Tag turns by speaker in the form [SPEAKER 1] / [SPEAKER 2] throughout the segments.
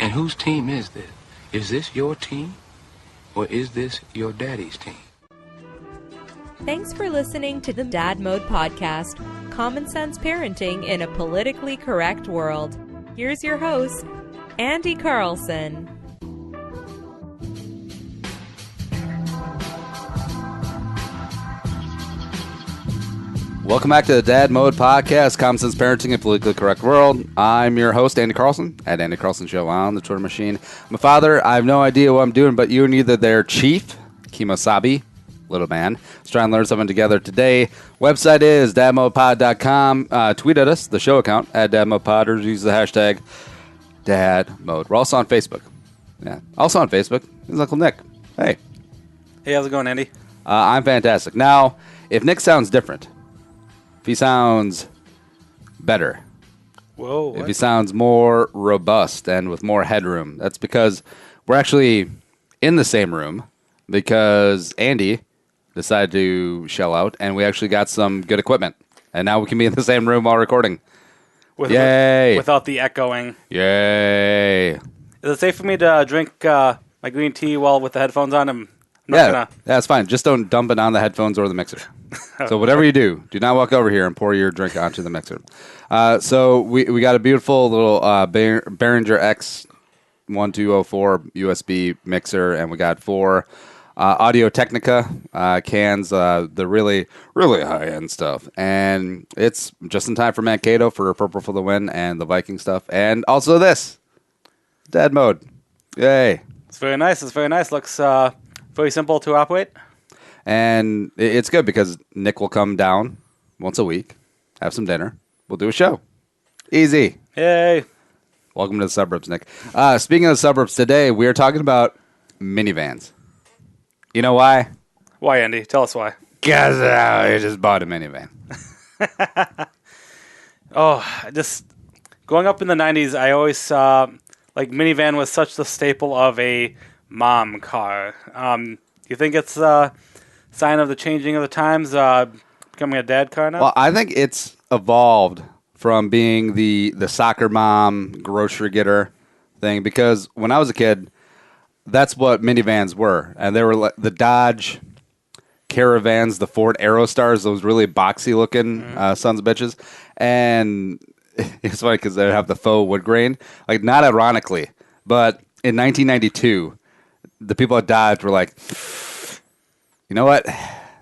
[SPEAKER 1] And whose team is this? Is this your team? Or is this your daddy's team?
[SPEAKER 2] Thanks for listening to the Dad Mode Podcast, common sense parenting in a politically correct world. Here's your host, Andy Carlson.
[SPEAKER 3] Welcome back to the Dad Mode Podcast, common sense parenting in a politically correct world. I'm your host, Andy Carlson, at Andy Carlson Show on the Twitter machine. I'm a father. I have no idea what I'm doing, but you and either their chief, Kimosabi, little man. Let's try and learn something together today. Website is dadmodepod.com. Tweet at us, the show account, at dadmodepod, or use the hashtag dadmode. We're also on Facebook. Yeah, also on Facebook is Uncle Nick. Hey.
[SPEAKER 4] Hey, how's it going, Andy?
[SPEAKER 3] I'm fantastic. Now, if Nick sounds different, if he sounds better, if he sounds more robust and with more headroom, that's because we're actually in the same room because Andy decided to shell out, and we actually got some good equipment. And now we can be in the same room while recording. Yay!
[SPEAKER 4] Without the echoing.
[SPEAKER 3] Yay!
[SPEAKER 4] Is it safe for me to drink my green tea while with the headphones on? I'm not
[SPEAKER 3] Yeah, that's fine. Just don't dump it on the headphones or the mixer. So whatever you do not walk over here and pour your drink onto the mixer. So we got a beautiful little Behringer X 1204 USB mixer, and we got 4 Audio Technica cans, the really, really high-end stuff. And it's just in time for Mankato for Purple for the Win and the Viking stuff. And also this, Dad Mode. Yay.
[SPEAKER 4] It's very nice. Looks very simple to operate.
[SPEAKER 3] And it's good because Nick will come down once a week, have some dinner. We'll do a show. Easy.
[SPEAKER 4] Yay.
[SPEAKER 3] Welcome to the suburbs, Nick. Speaking of the suburbs, today we are talking about minivans. You know why?
[SPEAKER 4] Why, Andy? Tell us why.
[SPEAKER 3] Because I just bought a minivan.
[SPEAKER 4] Just growing up in the 90s, I always saw minivan was such the staple of a mom car. You think it's a sign of the changing of the times, becoming a dad car now?
[SPEAKER 3] Well, I think it's evolved from being the soccer mom, grocery getter thing, because when I was a kid, that's what minivans were. And they were like the Dodge Caravans, the Ford Aerostars, those really boxy looking sons of bitches. And it's funny because they have the faux wood grain. Like, not ironically, but in 1992, the people at Dodge were like, you know what?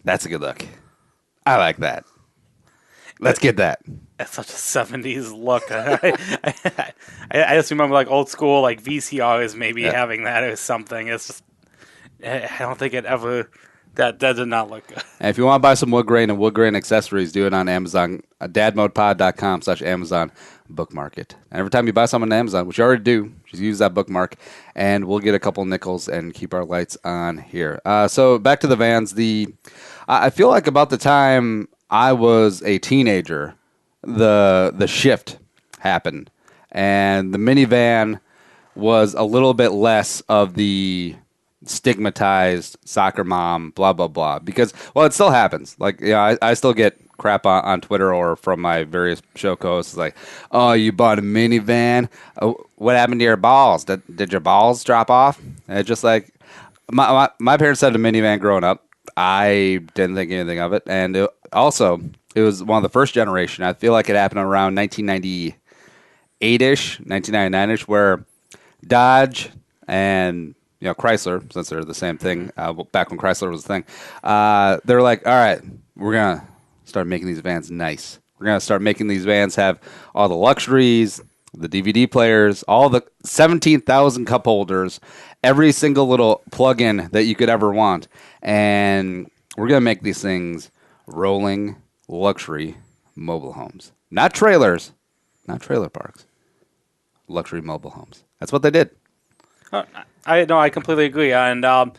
[SPEAKER 3] That's a good look. I like that. Let's get that.
[SPEAKER 4] That's such a 70s look. I just remember old school VCRs maybe having that or something. It's just, I don't think it ever, that did not look good.
[SPEAKER 3] And if you want to buy some wood grain and wood grain accessories, do it on Amazon, dadmodepod.com/Amazon bookmark it. And every time you buy something on Amazon, which you already do, just use that bookmark, and we'll get a couple nickels and keep our lights on here. So back to the vans. I feel like about the time I was a teenager, the shift happened, and the minivan was a little bit less of the stigmatized soccer mom, blah, blah, blah. Because, well, it still happens. I still get crap on Twitter or from my various show hosts. Like, oh, you bought a minivan? What happened to your balls? Did your balls drop off? And it's just like, my parents had a minivan growing up. I didn't think anything of it. And it was one of the first generation. I feel like it happened around 1998-ish, 1999-ish, where Dodge and Chrysler, since they're the same thing, back when Chrysler was a thing, they were like, all right, we're going to start making these vans nice. We're going to start making these vans have all the luxuries, the DVD players, all the 17,000 cup holders, every single little plug-in that you could ever want. And we're going to make these things rolling luxury mobile homes. Not trailers, not trailer parks. Luxury mobile homes. That's what they did.
[SPEAKER 4] I completely agree. And I'm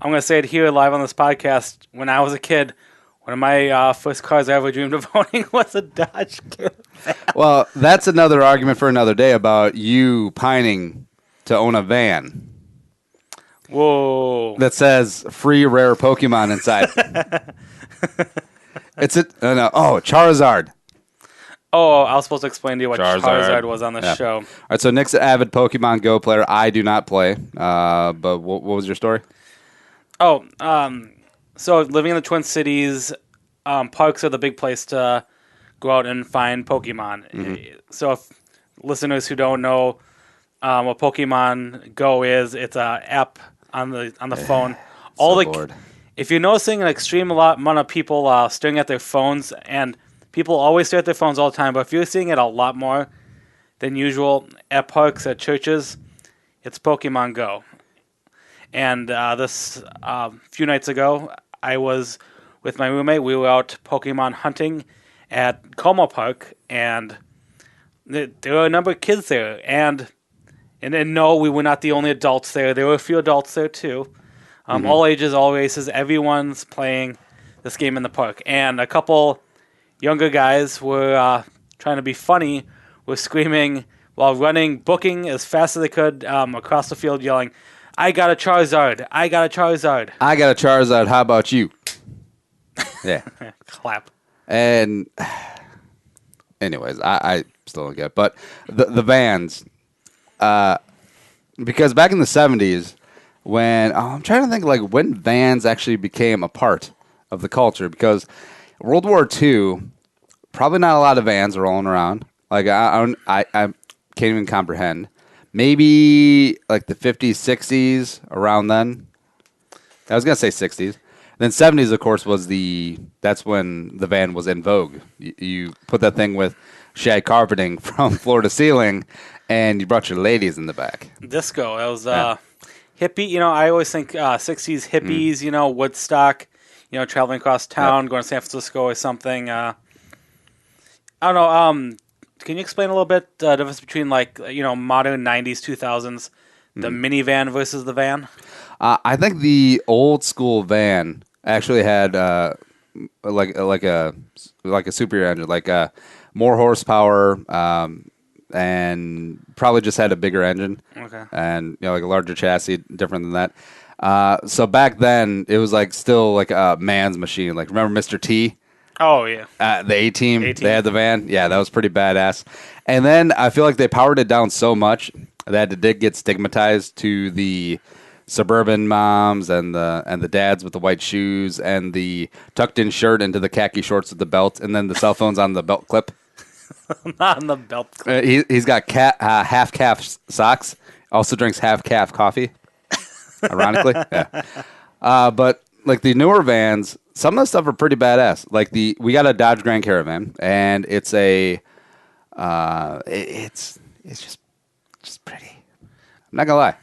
[SPEAKER 4] going to say it here live on this podcast. When I was a kid, one of my first cars I ever dreamed of owning was a Dodge Caravan.
[SPEAKER 3] Well, that's another argument for another day about you pining to own a van.
[SPEAKER 4] Whoa.
[SPEAKER 3] That says free rare Pokemon inside. Charizard.
[SPEAKER 4] Oh, I was supposed to explain to you what
[SPEAKER 3] Charizard.
[SPEAKER 4] Charizard was on the
[SPEAKER 3] Yeah.
[SPEAKER 4] show.
[SPEAKER 3] All right, so Nick's an avid Pokemon Go player. I do not play. But what was your story?
[SPEAKER 4] Oh, so living in the Twin Cities, parks are the big place to go out and find Pokemon. So if listeners who don't know what Pokemon Go is, it's an app on the phone.
[SPEAKER 3] Bored.
[SPEAKER 4] If you're noticing an extreme amount of people staring at their phones, and people always stare at their phones all the time, but if you're seeing it a lot more than usual at parks, at churches, it's Pokemon Go. And this few nights ago, I was with my roommate. We were out Pokemon hunting at Como Park, and there were a number of kids there. And no, we were not the only adults there. There were a few adults there too. All ages, all races. Everyone's playing this game in the park. And a couple younger guys were trying to be funny, were screaming while running, booking as fast as they could across the field, yelling, "I got a Charizard! I got a Charizard!"
[SPEAKER 3] I got a Charizard. How about you? Yeah.
[SPEAKER 4] Clap.
[SPEAKER 3] And anyways, I still don't get it. But the vans, because back in the 70s, when I'm trying to think like when vans actually became a part of the culture, because World War II, probably not a lot of vans rolling around. Like I can't even comprehend. Maybe like the 50s, 60s, around then. I was gonna say 60s. Then 70s, of course, that's when the van was in vogue. You put that thing with shag carpeting from floor to ceiling, and you brought your ladies in the back.
[SPEAKER 4] Disco. That was hippie. I always think 60s hippies. Woodstock. Traveling across town, going to San Francisco or something. I don't know. Can you explain a little bit the difference between modern 90s, 2000s, the minivan versus the van?
[SPEAKER 3] I think the old school van actually had like a superior engine, like more horsepower, and probably just had a bigger engine. Okay. And like a larger chassis, different than that. So back then it was still like a man's machine. Like remember Mr. T?
[SPEAKER 4] Oh yeah.
[SPEAKER 3] The A-Team, they had the van. Yeah, that was pretty badass. And then I feel like they powered it down so much that it did get stigmatized to the suburban moms and the dads with the white shoes and the tucked in shirt into the khaki shorts with the belt, and then the cell phones on the belt clip.
[SPEAKER 4] Not on the belt clip.
[SPEAKER 3] He's got half calf socks. Also drinks half calf coffee. Ironically, yeah. But like the newer vans, some of the stuff are pretty badass. Like we got a Dodge Grand Caravan, and it's just pretty. I'm not gonna lie.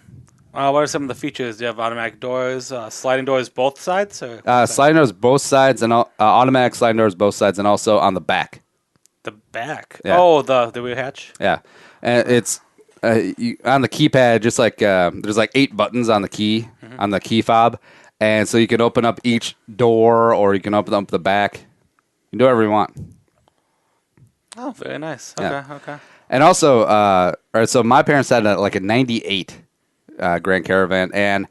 [SPEAKER 4] What are some of the features? Do you have automatic doors, sliding doors both sides? Or
[SPEAKER 3] sliding doors both sides, and automatic sliding doors both sides, and also on the back.
[SPEAKER 4] The back?
[SPEAKER 3] Yeah.
[SPEAKER 4] Oh, the rear hatch?
[SPEAKER 3] Yeah. And it's on the keypad, just like there's 8 buttons on the key, on the key fob. And so you can open up each door, or you can open up the back. You can do whatever you want.
[SPEAKER 4] Oh, very nice. Okay.
[SPEAKER 3] And also, all right, so my parents had a 98 Grand Caravan, and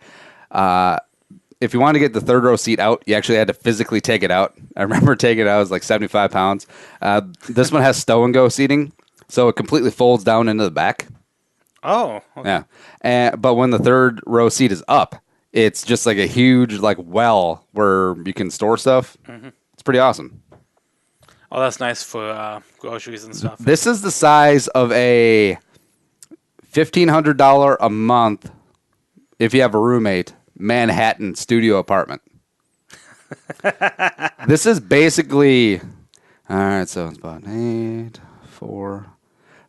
[SPEAKER 3] if you wanted to get the third row seat out, you actually had to physically take it out. I remember taking it out. It was like 75 pounds. This one has stow and go seating, so it completely folds down into the back.
[SPEAKER 4] Oh, okay.
[SPEAKER 3] Yeah. But when the third row seat is up, it's just like a huge well where you can store stuff. Mm-hmm. It's pretty awesome.
[SPEAKER 4] Oh, that's nice for groceries and stuff.
[SPEAKER 3] This is the size of a $1,500 a month, if you have a roommate, Manhattan studio apartment. This is basically, all right, so it's about 8, 4.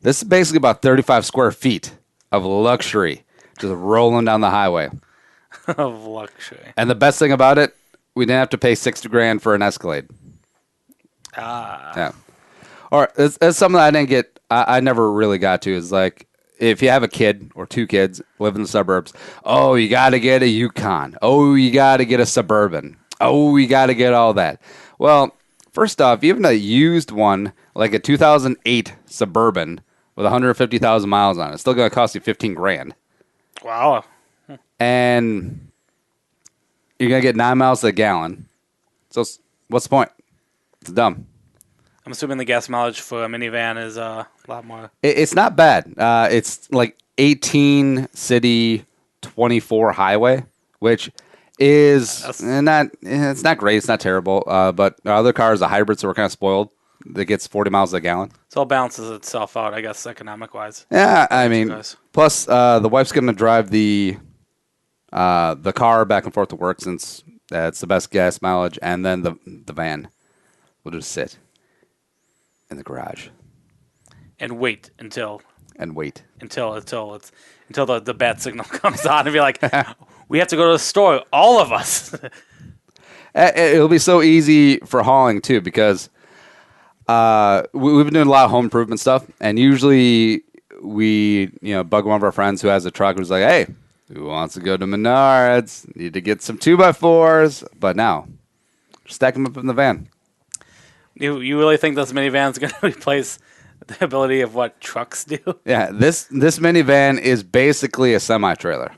[SPEAKER 3] This is basically about 35 square feet of luxury just rolling down the highway.
[SPEAKER 4] Of luxury.
[SPEAKER 3] And the best thing about it, we didn't have to pay $60,000 for an Escalade. Yeah. Or it's something that I didn't get. I never really got to. Is like if you have a kid or 2 kids live in the suburbs. Oh, you got to get a Yukon. Oh, you got to get a Suburban. Oh, you got to get all that. Well, first off, even a used one like a 2008 Suburban with 150,000 miles on it, it's still going to cost you $15,000.
[SPEAKER 4] Wow.
[SPEAKER 3] And you're going to get 9 miles to the gallon. So what's the point? It's dumb.
[SPEAKER 4] I'm assuming the gas mileage for a minivan is a lot more.
[SPEAKER 3] It's not bad. It's like 18 city, 24 highway, which is it's not great. It's not terrible. But our other car is a hybrid, so we're kind of spoiled. That gets 40 miles a gallon.
[SPEAKER 4] So it balances itself out, I guess, economic-wise.
[SPEAKER 3] Yeah, I mean, plus the wife's going to drive the car back and forth to work since it's the best gas mileage, and then the van will just sit in the garage
[SPEAKER 4] and wait until
[SPEAKER 3] the
[SPEAKER 4] bat signal comes on and be like, we have to go to the store, all of us.
[SPEAKER 3] It'll be so easy for hauling too, because we've been doing a lot of home improvement stuff, and usually we bug one of our friends who has a truck who's like, hey, who wants to go to Menards? Need to get some 2x4s, but now stack them up in the van.
[SPEAKER 4] You really think this minivan is going to replace the ability of what trucks do?
[SPEAKER 3] Yeah, this minivan is basically a semi-trailer.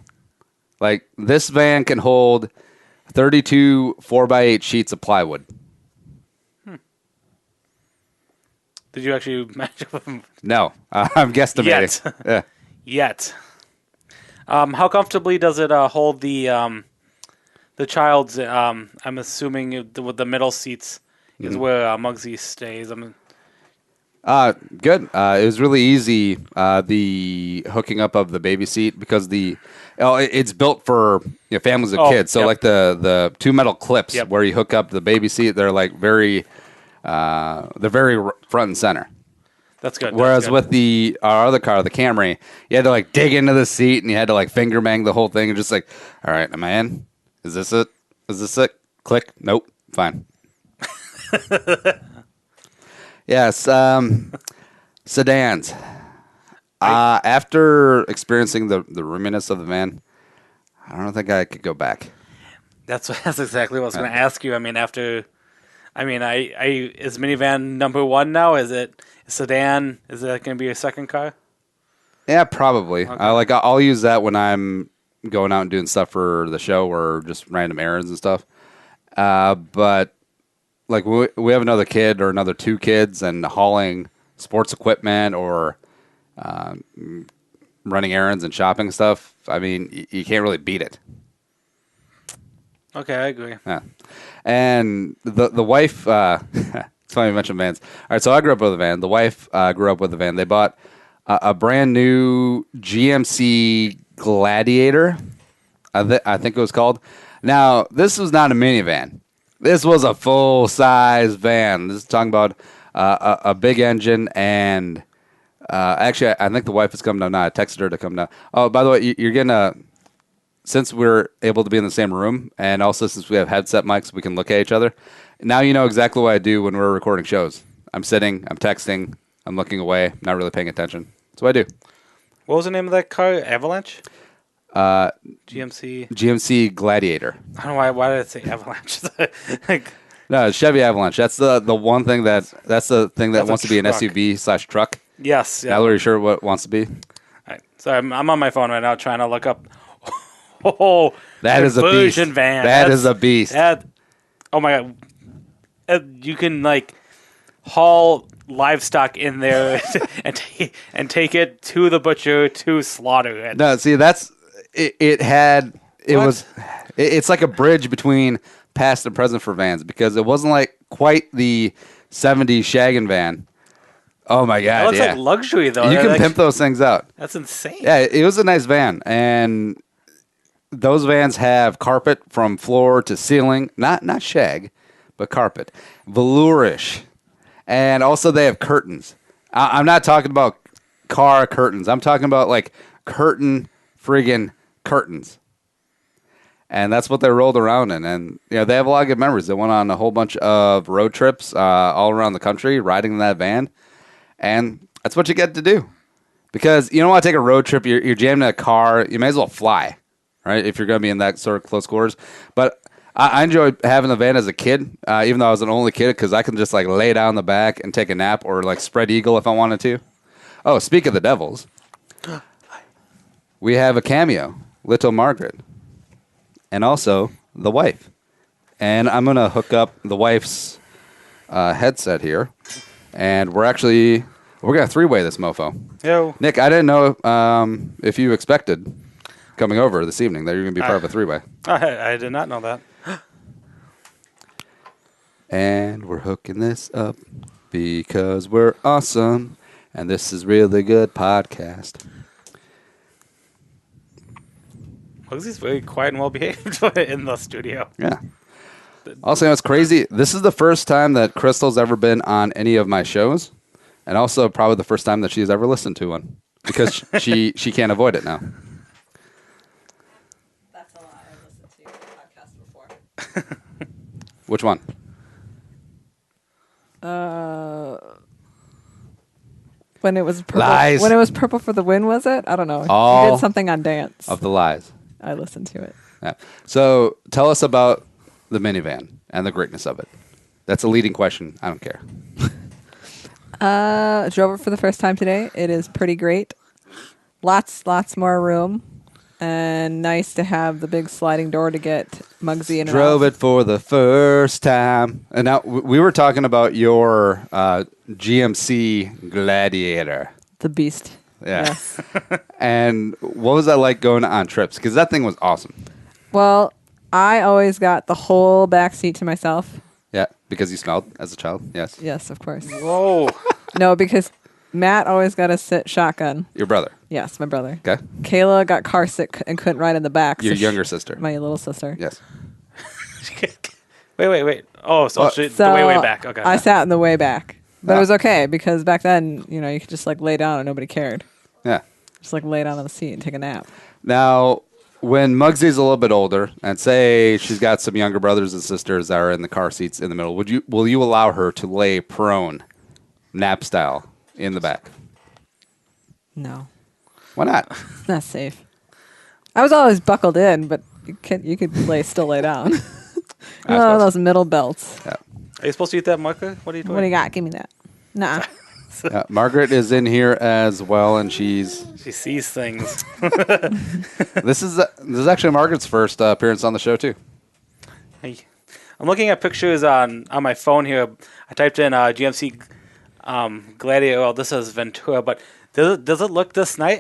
[SPEAKER 3] Like, this van can hold 32 4x8 sheets of plywood.
[SPEAKER 4] Did you actually match up with them?
[SPEAKER 3] No, I'm guesstimating.
[SPEAKER 4] Yet. How comfortably does it hold the child's? I'm assuming with the middle seats is where Muggsy stays.
[SPEAKER 3] Good. It was really easy, the hooking up of the baby seat, because it's built for families with kids. So like the two metal clips where you hook up the baby seat, they're like very front and center.
[SPEAKER 4] That's good.
[SPEAKER 3] Whereas with our other car, the Camry, you had to like dig into the seat and you had to like finger bang the whole thing and just like, all right, am I in? Is this it? Is this it? Click. Nope. Fine. Yes. Sedans. After experiencing the roominess of the van, I don't think I could go back.
[SPEAKER 4] That's exactly what I was going to ask you. I mean, is minivan number one now? Is it a sedan? Is that going to be your second car?
[SPEAKER 3] Yeah, probably.
[SPEAKER 4] Okay.
[SPEAKER 3] I'll use that when I'm going out and doing stuff for the show or just random errands and stuff. But like we have another kid or another two kids, and hauling sports equipment or running errands and shopping and stuff, I mean, you can't really beat it.
[SPEAKER 4] Okay, I agree.
[SPEAKER 3] Yeah. And the wife, it's funny you mentioned vans. All right, so I grew up with a van. The wife grew up with a van. They bought a brand new GMC Gladiator, I think it was called. Now, this was not a minivan. This was a full-size van. This is talking about a big engine, and actually, I think the wife is coming down now. I texted her to come down. Oh, by the way, you're getting since we're able to be in the same room, and also since we have headset mics, we can look at each other. Now you know exactly what I do when we're recording shows. I'm sitting, I'm texting, I'm looking away, not really paying attention. That's what I do.
[SPEAKER 4] What was the name of that car? Avalanche?
[SPEAKER 3] GMC Gladiator.
[SPEAKER 4] I don't know why did I say Avalanche?
[SPEAKER 3] No, it's Chevy Avalanche. That's the one thing that's the thing that wants to be an
[SPEAKER 4] truck.
[SPEAKER 3] SUV/truck.
[SPEAKER 4] Yes. Yeah.
[SPEAKER 3] Not really sure what it wants to be.
[SPEAKER 4] All right. So I'm on my phone right now trying to look up. Oh,
[SPEAKER 3] that is a beast.
[SPEAKER 4] Van.
[SPEAKER 3] That is a beast.
[SPEAKER 4] Oh my god! You can like haul livestock in there and take it to the butcher to slaughter it.
[SPEAKER 3] No, see that's it. It's like a bridge between past and present for vans, because it wasn't like quite the '70s shaggin' van. Oh my god!
[SPEAKER 4] It looks like luxury though.
[SPEAKER 3] You can pimp those things out.
[SPEAKER 4] That's insane.
[SPEAKER 3] Yeah, it was a nice van, and those vans have carpet from floor to ceiling, not shag, but carpet, velourish, and also they have curtains. I'm not talking about car curtains. I'm talking about like curtain friggin' curtains, and that's what they rolled around in. And they have a lot of good memories. They went on a whole bunch of road trips all around the country, riding in that van, and that's what you get to do. Because you don't want to take a road trip. You're jammed in a car. You may as well fly. Right, if you're going to be in that sort of close quarters. But I enjoyed having the van as a kid, even though I was an only kid, because I can just like lay down the back and take a nap, or like spread eagle if I wanted to. Oh, speak of the devils, we have a cameo, Little Margaret, and also the wife. And I'm going to hook up the wife's headset here. And we're going to three-way this mofo.
[SPEAKER 4] Yo.
[SPEAKER 3] Nick, I didn't know if you expected coming over this evening that you're going to be part of a three-way.
[SPEAKER 4] I did not know that.
[SPEAKER 3] And we're hooking this up because we're awesome. And this is really good podcast.
[SPEAKER 4] He's very quiet and well behaved in the studio.
[SPEAKER 3] Yeah. Also, it's crazy. This is the first time that Crystal's ever been on any of my shows. And also probably the first time that she's ever listened to one. Because she can't avoid it now.
[SPEAKER 5] That's a lot. I've listened to your podcast before.
[SPEAKER 3] Which one?
[SPEAKER 5] When it was purple.
[SPEAKER 3] Lies.
[SPEAKER 5] When it was Purple for the Win, was it? I don't know.
[SPEAKER 3] All
[SPEAKER 5] You did something on dance.
[SPEAKER 3] Of the lies.
[SPEAKER 5] I listened to it.
[SPEAKER 3] Yeah. So tell us about the minivan and the greatness of it. That's a leading question. I don't care.
[SPEAKER 5] Drove it for the first time today. It is pretty great. Lots more room. And nice to have the big sliding door to get Muggsy in and
[SPEAKER 3] Drove
[SPEAKER 5] out.
[SPEAKER 3] it for the first time. And now we were talking about your GMC Gladiator.
[SPEAKER 5] The beast.
[SPEAKER 3] Yeah.
[SPEAKER 5] Yes.
[SPEAKER 3] And what was that like going on trips? Because that thing was awesome.
[SPEAKER 5] Well, I always got the whole back seat to myself.
[SPEAKER 3] Yeah, because you smelled as a child. Yes.
[SPEAKER 5] Yes, of course.
[SPEAKER 4] Whoa.
[SPEAKER 5] No, because Matt always got to sit shotgun.
[SPEAKER 3] Your brother.
[SPEAKER 5] Yes, my brother.
[SPEAKER 3] Okay.
[SPEAKER 5] Kayla got car sick and couldn't ride in the back.
[SPEAKER 3] Your
[SPEAKER 5] so
[SPEAKER 3] younger sister.
[SPEAKER 5] My little sister.
[SPEAKER 3] Yes.
[SPEAKER 4] Wait. Oh, so the way back. Okay.
[SPEAKER 5] I sat in the way back. But
[SPEAKER 3] Ah.
[SPEAKER 5] it was okay because back then, you could just like lay down and nobody cared.
[SPEAKER 3] Yeah.
[SPEAKER 5] Just like lay down on the seat and take a nap.
[SPEAKER 3] Now, when Muggsy's a little bit older, and say she's got some younger brothers and sisters that are in the car seats in the middle, will you allow her to lay prone, nap style, in the back?
[SPEAKER 5] No,
[SPEAKER 3] Why not?
[SPEAKER 5] it's not safe. I was always buckled in, but you could still lay down. Those middle belts.
[SPEAKER 3] Yeah.
[SPEAKER 4] Are you supposed to eat that marker? What are you doing?
[SPEAKER 5] What do you got? Give me that. Nah.
[SPEAKER 3] Margaret is in here as well, and
[SPEAKER 4] She sees things.
[SPEAKER 3] this is actually Margaret's first appearance on the show too.
[SPEAKER 4] Hey. I'm looking at pictures on my phone here. I typed in GMC Gladiator. Well, this is Ventura, but does it look this nice?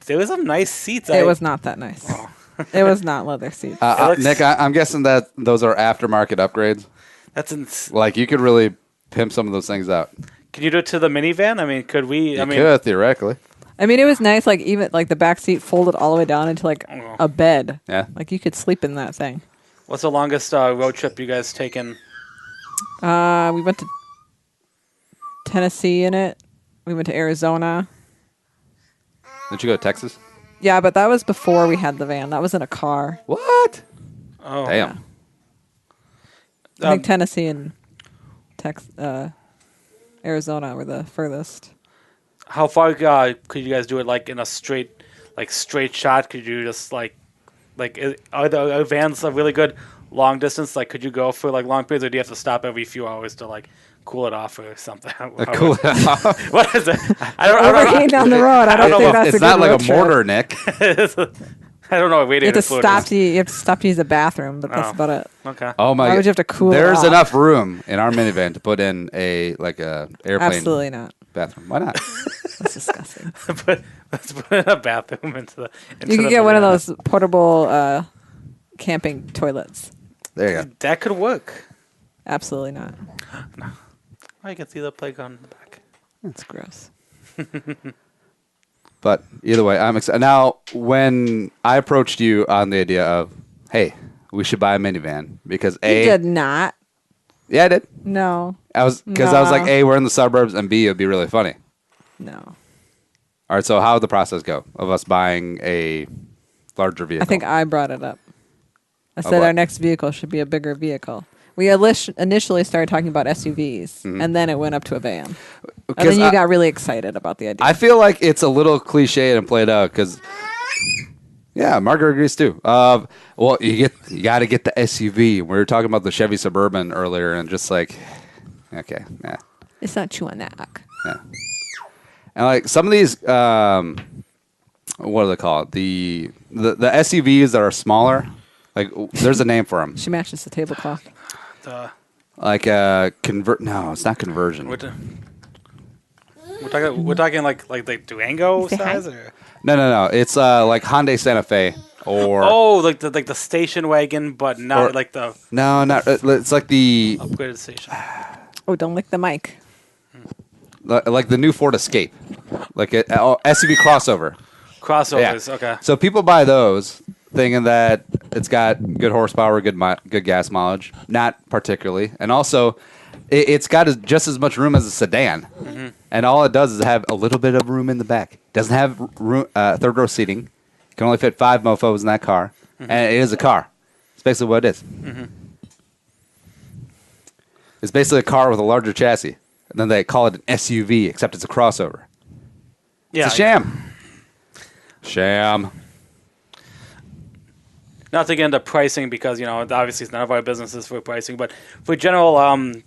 [SPEAKER 4] There was some nice seats.
[SPEAKER 5] It was not that nice.
[SPEAKER 4] Oh.
[SPEAKER 5] It was not leather seats.
[SPEAKER 3] Nick, I'm guessing that those are aftermarket upgrades.
[SPEAKER 4] That's
[SPEAKER 3] Like you could really pimp some of those things out.
[SPEAKER 4] Can you do it to the minivan? I mean, could we?
[SPEAKER 3] You could theoretically.
[SPEAKER 5] I mean, it was nice. Like even like the back seat folded all the way down into like a bed.
[SPEAKER 3] Yeah.
[SPEAKER 5] Like you could sleep in that thing.
[SPEAKER 4] What's the longest road trip you guys taken?
[SPEAKER 5] We went to Tennessee in it. We went to Arizona.
[SPEAKER 3] Did you go to Texas?
[SPEAKER 5] Yeah, but that was before we had the van. That was in a car.
[SPEAKER 3] What?
[SPEAKER 4] Oh,
[SPEAKER 3] Damn.
[SPEAKER 5] I think Tennessee and Arizona were the furthest.
[SPEAKER 4] How far could you guys do it? Like in a straight shot? Could you just are the vans a really good long distance? Like, could you go for like long periods, or do you have to stop every few hours to like cool it off or something?
[SPEAKER 3] Cool it off.
[SPEAKER 4] What is it?
[SPEAKER 5] Overheating down the road. I don't think that's
[SPEAKER 3] It's
[SPEAKER 5] a good
[SPEAKER 3] not like
[SPEAKER 5] road
[SPEAKER 3] a
[SPEAKER 5] trip.
[SPEAKER 3] mortar, Nick.
[SPEAKER 4] I don't know what
[SPEAKER 5] You
[SPEAKER 4] radiator
[SPEAKER 5] have to
[SPEAKER 4] fluid
[SPEAKER 5] stop.
[SPEAKER 4] is.
[SPEAKER 5] You have to stop to use the bathroom, but that's
[SPEAKER 4] Oh.
[SPEAKER 5] about it.
[SPEAKER 4] Okay.
[SPEAKER 3] Oh my!
[SPEAKER 5] Why would you have to cool it
[SPEAKER 3] There's
[SPEAKER 5] off?
[SPEAKER 3] enough room in our minivan to put in a airplane
[SPEAKER 5] Absolutely not.
[SPEAKER 3] bathroom. Why not?
[SPEAKER 5] That's disgusting.
[SPEAKER 4] Let's put in a bathroom into the.
[SPEAKER 5] You could get one of those portable camping toilets.
[SPEAKER 3] There you go.
[SPEAKER 4] That could work.
[SPEAKER 5] Absolutely not.
[SPEAKER 4] Oh, you can see the playground in the back.
[SPEAKER 5] That's gross.
[SPEAKER 3] But either way, I'm excited. Now, when I approached you on the idea of, hey, we should buy a minivan because
[SPEAKER 5] You did not.
[SPEAKER 3] Yeah, I did.
[SPEAKER 5] No.
[SPEAKER 3] I was like,
[SPEAKER 5] No.
[SPEAKER 3] A, we're in the suburbs, and B, it'd be really funny.
[SPEAKER 5] No.
[SPEAKER 3] All right, so how would the process go of us buying a larger vehicle?
[SPEAKER 5] I think I brought it up. I said
[SPEAKER 3] what?
[SPEAKER 5] our next vehicle should be a bigger vehicle. We initially started talking about SUVs, and then it went up to a van. And then you got really excited about the idea.
[SPEAKER 3] I feel like it's a little cliche and played out because, yeah, Margaret agrees too. Well, you got to get the SUV. We were talking about the Chevy Suburban earlier, and just like, okay, yeah,
[SPEAKER 5] It's not chewing that.
[SPEAKER 3] yeah. And like some of these, what do they call it? The SUVs that are smaller. Like, there's a name for them.
[SPEAKER 5] She matches the tablecloth.
[SPEAKER 3] Like No, it's not conversion.
[SPEAKER 4] We're talking like Durango
[SPEAKER 5] Say hi.
[SPEAKER 4] size, or
[SPEAKER 3] No. It's like Hyundai Santa Fe or
[SPEAKER 4] like the station wagon, but not
[SPEAKER 3] Or-
[SPEAKER 4] like the
[SPEAKER 3] no, not it's like the
[SPEAKER 4] upgraded station.
[SPEAKER 5] Oh, don't lick the mic.
[SPEAKER 3] like the new Ford Escape, like a SUV crossover.
[SPEAKER 4] Crossovers, okay.
[SPEAKER 3] So people buy those thinking that it's got good horsepower, good gas mileage. Not particularly, and also it's got just as much room as a sedan. And all it does is have a little bit of room in the back. Doesn't have room, third row seating. Can only fit 5 mofos in that car, and it is a car. It's basically what it is. It's basically a car with a larger chassis, and then they call it an SUV, except it's a crossover.
[SPEAKER 4] Yeah,
[SPEAKER 3] It's a sham. Sham.
[SPEAKER 4] Not to get into pricing because obviously it's none of our businesses for pricing, but for general,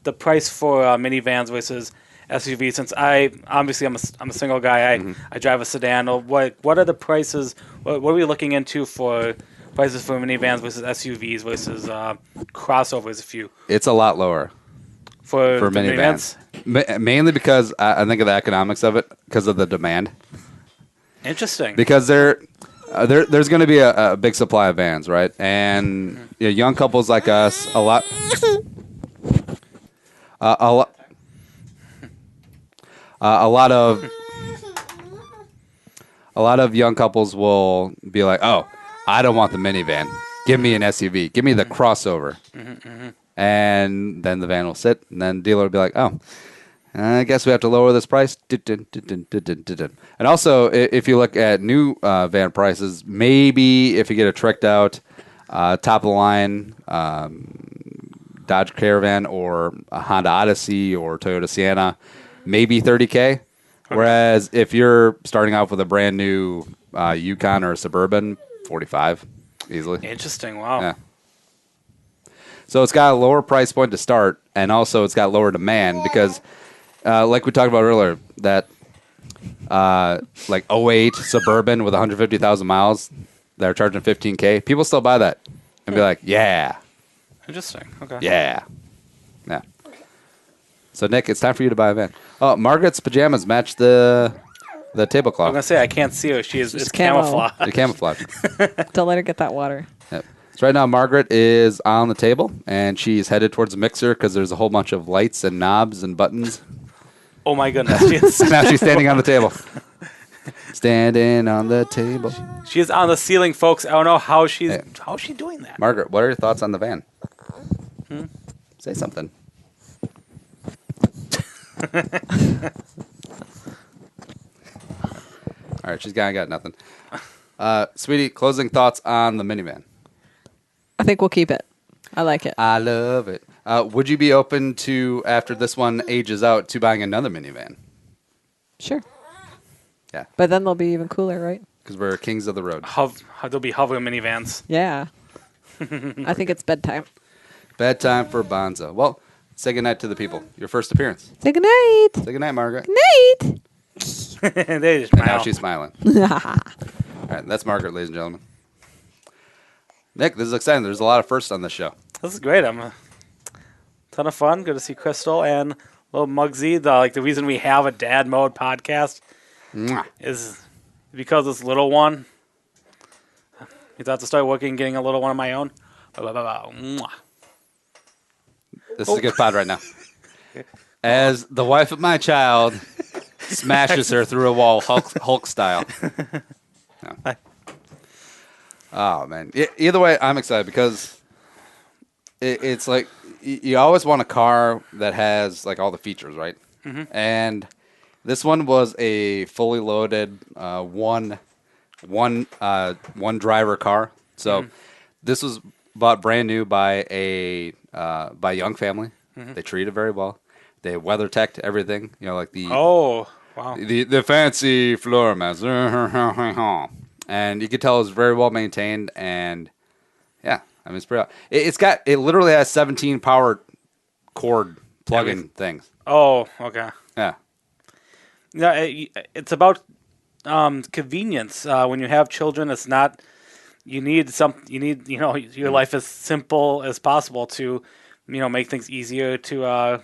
[SPEAKER 4] the price for minivans versus SUV. Since I'm a single guy, I drive a sedan. What are the prices? What are we looking into for prices for minivans versus SUVs versus crossovers?
[SPEAKER 3] It's a lot lower
[SPEAKER 4] For
[SPEAKER 3] for
[SPEAKER 4] the
[SPEAKER 3] minivans. Mainly because I think of the economics of it, because of the demand.
[SPEAKER 4] Interesting.
[SPEAKER 3] Because there's going to be a big supply of vans, right? And young couples like us, a lot of young couples will be like, "Oh, I don't want the minivan. Give me an SUV. Give me the crossover." And then the van will sit, and then the dealer will be like, "Oh, I guess we have to lower this price." And also, if you look at new van prices, maybe if you get a tricked out, top of the line Dodge Caravan or a Honda Odyssey or Toyota Sienna, maybe $30K. Whereas if you're starting off with a brand new Yukon or a Suburban, $45 easily.
[SPEAKER 4] Interesting. Wow.
[SPEAKER 3] Yeah. So it's got a lower price point to start, and also it's got lower demand because, like we talked about earlier, that like '08 Suburban with 150,000 miles, they're charging $15K. People still buy that and be like, "Yeah,
[SPEAKER 4] Interesting. Okay.
[SPEAKER 3] yeah." So Nick, it's time for you to buy a van. Oh, Margaret's pajamas match the
[SPEAKER 4] I'm
[SPEAKER 3] tablecloth.
[SPEAKER 4] gonna say I can't see her. It's
[SPEAKER 5] camo.
[SPEAKER 4] camouflage.
[SPEAKER 3] The camouflage.
[SPEAKER 5] Don't let her get that water.
[SPEAKER 3] Yep. So right now, Margaret is on the table, and she's headed towards the mixer because there's a whole bunch of lights and knobs and buttons.
[SPEAKER 4] Oh my goodness.
[SPEAKER 3] Now she's standing on the table. Standing on the table.
[SPEAKER 4] She is on the ceiling, folks. I don't know how she's doing that.
[SPEAKER 3] Margaret, what are your thoughts on the van? Say something. All right, she's got nothing. Sweetie, closing thoughts on the minivan.
[SPEAKER 5] I think we'll keep it. I like it.
[SPEAKER 3] I love it. Would you be open to, after this one ages out, to buying another minivan?
[SPEAKER 5] Sure.
[SPEAKER 3] Yeah.
[SPEAKER 5] But then they'll be even cooler, right?
[SPEAKER 3] Because we're kings of the road.
[SPEAKER 4] There'll be hover minivans.
[SPEAKER 5] Yeah. I think it's bedtime.
[SPEAKER 3] Bedtime for Bonzo. Well, say goodnight to the people. Your first appearance.
[SPEAKER 5] Say goodnight.
[SPEAKER 3] Say goodnight, Margaret.
[SPEAKER 5] Night.
[SPEAKER 4] They just
[SPEAKER 3] And now
[SPEAKER 4] smile.
[SPEAKER 3] she's smiling. All right, that's Margaret, ladies and gentlemen. Nick, this is exciting. There's a lot of firsts on this show.
[SPEAKER 4] This is great. I'm a ton of fun. Good to see Crystal and little Muggsy. The reason we have a Dad Mode podcast
[SPEAKER 3] Mwah.
[SPEAKER 4] is because this little one. You thought to start working, getting a little one of my own. Mwah.
[SPEAKER 3] This is a good pod right now. As the wife of my child smashes her through a wall, Hulk style. No. Oh, man. Either way, I'm excited because it's like you always want a car that has like all the features, right? And this one was a fully loaded one driver car. So this was bought brand new by a young family. They treated it very well. They weather teched everything, like the
[SPEAKER 4] Oh, wow.
[SPEAKER 3] the fancy floor mats. And you could tell it was very well maintained, and yeah, I mean it's pretty. It literally has 17 power cord plug-in things.
[SPEAKER 4] Oh, okay.
[SPEAKER 3] Yeah.
[SPEAKER 4] Yeah, it's about convenience. When you have children, it's not. You need your life as simple as possible to, make things easier to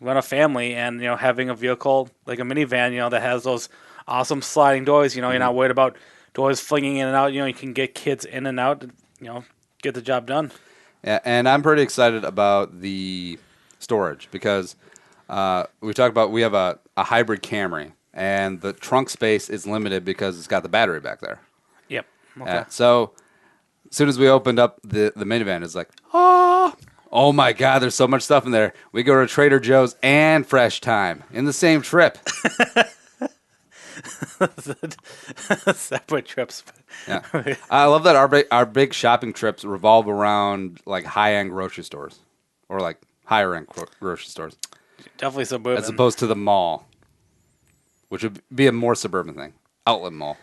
[SPEAKER 4] run a family, and having a vehicle like a minivan, that has those awesome sliding doors. You're not worried about doors flinging in and out. You can get kids in and out. Get the job done.
[SPEAKER 3] Yeah, and I'm pretty excited about the storage because we have a hybrid Camry, and the trunk space is limited because it's got the battery back there.
[SPEAKER 4] Yep. Okay.
[SPEAKER 3] So as soon as we opened up the minivan, it's like, oh my God, there's so much stuff in there. We go to Trader Joe's and Fresh Time in the same trip.
[SPEAKER 4] Separate trips.
[SPEAKER 3] Yeah. I love that our big shopping trips revolve around like high-end grocery stores or like higher-end grocery stores.
[SPEAKER 4] Definitely suburban.
[SPEAKER 3] As opposed to the mall, which would be a more suburban thing. Outlet mall.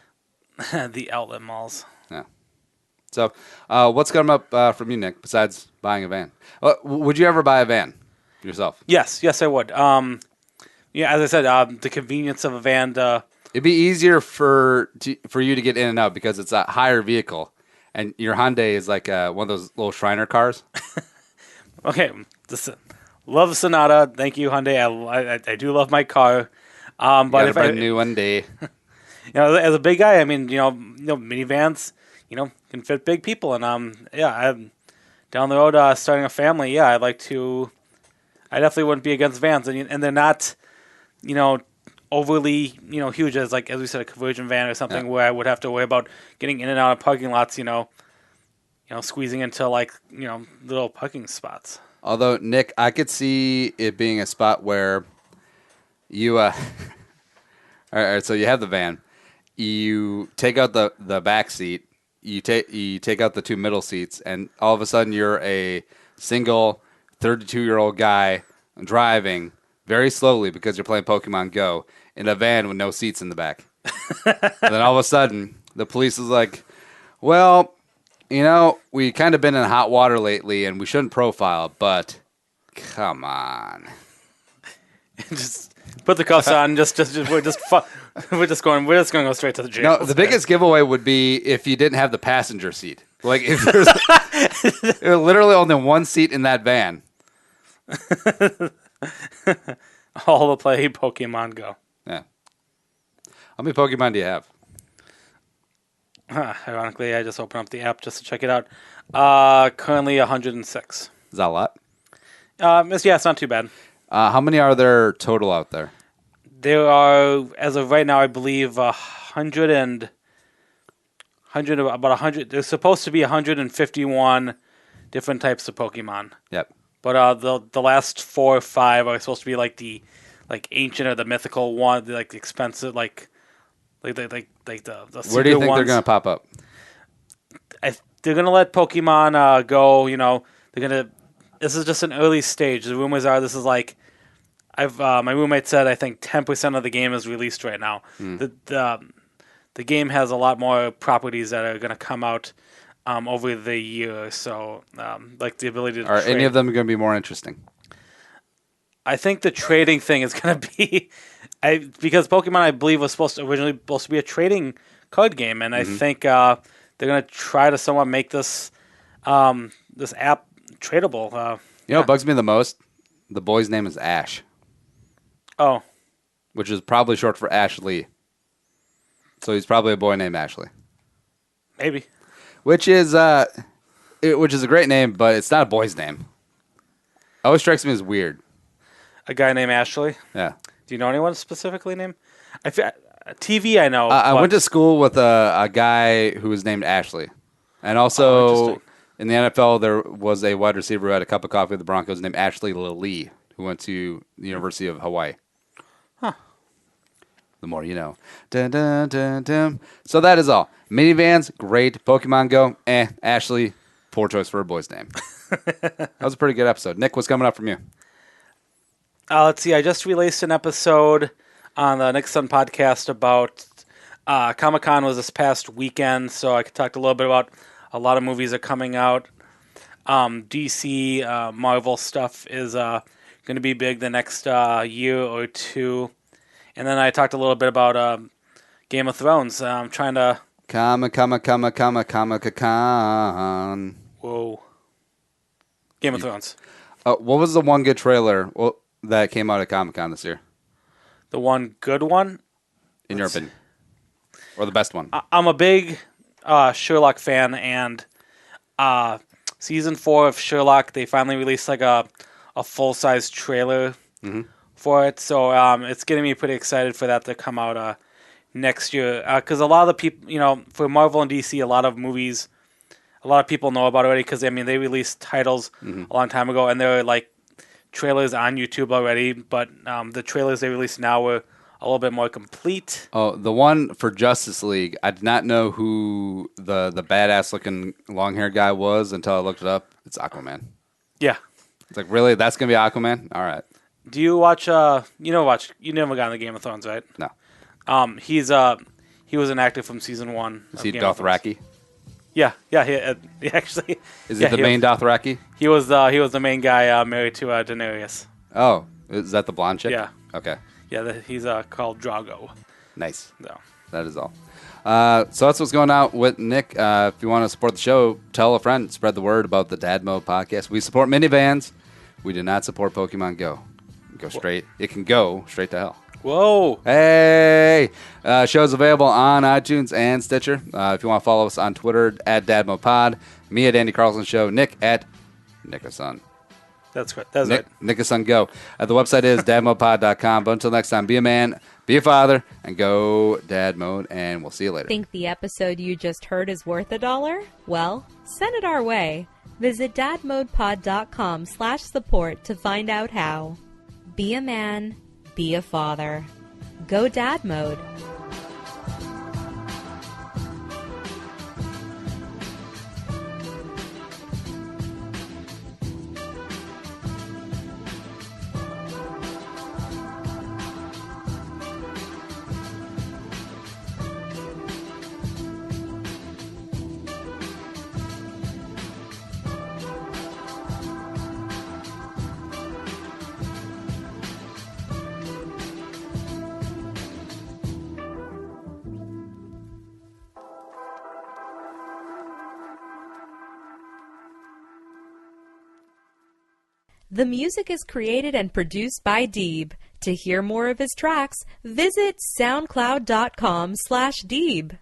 [SPEAKER 4] The outlet malls.
[SPEAKER 3] Yeah. So what's coming up from you, Nick, besides buying a van? Would you ever buy a van yourself?
[SPEAKER 4] Yes, I would. As I said, the convenience of a van.
[SPEAKER 3] It'd be easier for you to get in and out because it's a higher vehicle, and your Hyundai is like one of those little Shriner cars.
[SPEAKER 4] Okay, love the Sonata. Thank you, Hyundai. I do love my car. But if I
[SPEAKER 3] new one day,
[SPEAKER 4] as a big guy, I mean, minivans, can fit big people, and I'm down the road starting a family. Yeah, I definitely wouldn't be against vans, and they're not, overly, huge as we said, a conversion van or something where I would have to worry about getting in and out of parking lots, squeezing into little parking spots.
[SPEAKER 3] Although, Nick, I could see it being a spot where you, all right, so you have the van, you take out the back seat, you take out the two middle seats, and all of a sudden you're a single 32-year-old guy driving very slowly because you're playing Pokemon Go in a van with no seats in the back. And then all of a sudden, the police is like, well, we kind of been in hot water lately, and we shouldn't profile, but come on.
[SPEAKER 4] Just put the cuffs on. We're just going to go straight to the jail.
[SPEAKER 3] No, the biggest giveaway would be if you didn't have the passenger seat. Like if there's literally only one seat in that van.
[SPEAKER 4] All to play Pokemon Go.
[SPEAKER 3] Yeah. How many Pokemon do you have?
[SPEAKER 4] Ironically, I just opened up the app just to check it out. Currently 106.
[SPEAKER 3] Is that a lot?
[SPEAKER 4] It's not too bad.
[SPEAKER 3] How many are there total out there?
[SPEAKER 4] There are, as of right now, I believe 100. There's supposed to be 151 different types of Pokemon.
[SPEAKER 3] Yep.
[SPEAKER 4] But the last 4 or 5 are supposed to be the ancient or the mythical one, the expensive the
[SPEAKER 3] Where do you
[SPEAKER 4] secret
[SPEAKER 3] think
[SPEAKER 4] ones.
[SPEAKER 3] they're gonna pop up?
[SPEAKER 4] They're gonna let Pokemon go. They're gonna. This is just an early stage. The rumors are this is my roommate said I think 10% of the game is released right now. The game has a lot more properties that are gonna come out over the year. So the ability to
[SPEAKER 3] Are
[SPEAKER 4] trade.
[SPEAKER 3] any of them going to be more interesting?
[SPEAKER 4] I think the trading thing is going to be, because Pokemon I believe was originally supposed to be a trading card game, and I think they're going to try to somewhat make this this app tradable.
[SPEAKER 3] What bugs me the most? The boy's name is Ash.
[SPEAKER 4] Oh,
[SPEAKER 3] which is probably short for Ashley. So he's probably a boy named Ashley.
[SPEAKER 4] Maybe.
[SPEAKER 3] Which is a great name, but it's not a boy's name. Always strikes me as weird.
[SPEAKER 4] A guy named Ashley?
[SPEAKER 3] Yeah.
[SPEAKER 4] Do you know anyone specifically named? TV I know.
[SPEAKER 3] I went to school with a guy who was named Ashley. And also in the NFL, there was a wide receiver who had a cup of coffee with the Broncos named Ashley Lee, who went to the University of Hawaii.
[SPEAKER 4] Huh.
[SPEAKER 3] The more you know. Dun, dun, dun, dun. So that is all. Minivans, great. Pokemon Go, Ashley, poor choice for a boy's name. That was a pretty good episode. Nick, what's coming up from you?
[SPEAKER 4] Let's see. I just released an episode on the Nick Sun podcast about Comic-Con was this past weekend, so I could talk a little bit about a lot of movies are coming out. DC, Marvel stuff is going to be big the next year or two. And then I talked a little bit about Game of Thrones. I'm trying to...
[SPEAKER 3] Comic-Con.
[SPEAKER 4] Whoa. Game of Thrones.
[SPEAKER 3] What was the one good trailer? Well, that came out at Comic-Con this year,
[SPEAKER 4] The one good one?
[SPEAKER 3] in your opinion? Or the best one?
[SPEAKER 4] I'm a big Sherlock fan, and season 4 of Sherlock, they finally released like a full-size trailer for it. So it's getting me pretty excited for that to come out next year. Because a lot of the people, for Marvel and DC, a lot of movies, a lot of people know about it already because, they released titles a long time ago, and there are like trailers on YouTube already, but the trailers they released now were a little bit more complete.
[SPEAKER 3] Oh, the one for Justice League, I did not know who the badass-looking long-haired guy was until I looked it up. It's Aquaman.
[SPEAKER 4] Yeah.
[SPEAKER 3] It's like, really? That's going to be Aquaman? All right.
[SPEAKER 4] Do you watch, you never got into Game of Thrones, right?
[SPEAKER 3] No.
[SPEAKER 4] He was an actor from season 1.
[SPEAKER 3] Is he Dothraki?
[SPEAKER 4] Yeah, he actually.
[SPEAKER 3] Is he the main Dothraki?
[SPEAKER 4] He was the main guy married to Daenerys.
[SPEAKER 3] Oh, is that the blonde chick?
[SPEAKER 4] Yeah.
[SPEAKER 3] Okay.
[SPEAKER 4] Yeah, he's called Drago.
[SPEAKER 3] Nice.
[SPEAKER 4] No.
[SPEAKER 3] That is all. So that's what's going on with Nick. If you want to support the show, tell a friend. Spread the word about the Dad Mode podcast. We support minivans. We do not support Pokemon Go. It can go straight to hell.
[SPEAKER 4] Whoa.
[SPEAKER 3] Hey! Show's available on iTunes and Stitcher. If you want to follow us on Twitter, at DadmoPod. Me at Andy Carlson Show. Nick at Nickerson.
[SPEAKER 4] That's good. That's right.
[SPEAKER 3] Nickerson Go. The website is dadmodepod.com. But until next time, be a man, be a father, and go Dad Mode, and we'll see you later.
[SPEAKER 2] Think the episode you just heard is worth $1? Well, send it our way. Visit dadmodepod.com/support to find out how. Be a man, be a father. Go Dad Mode. The music is created and produced by Deeb. To hear more of his tracks, visit soundcloud.com/Deeb.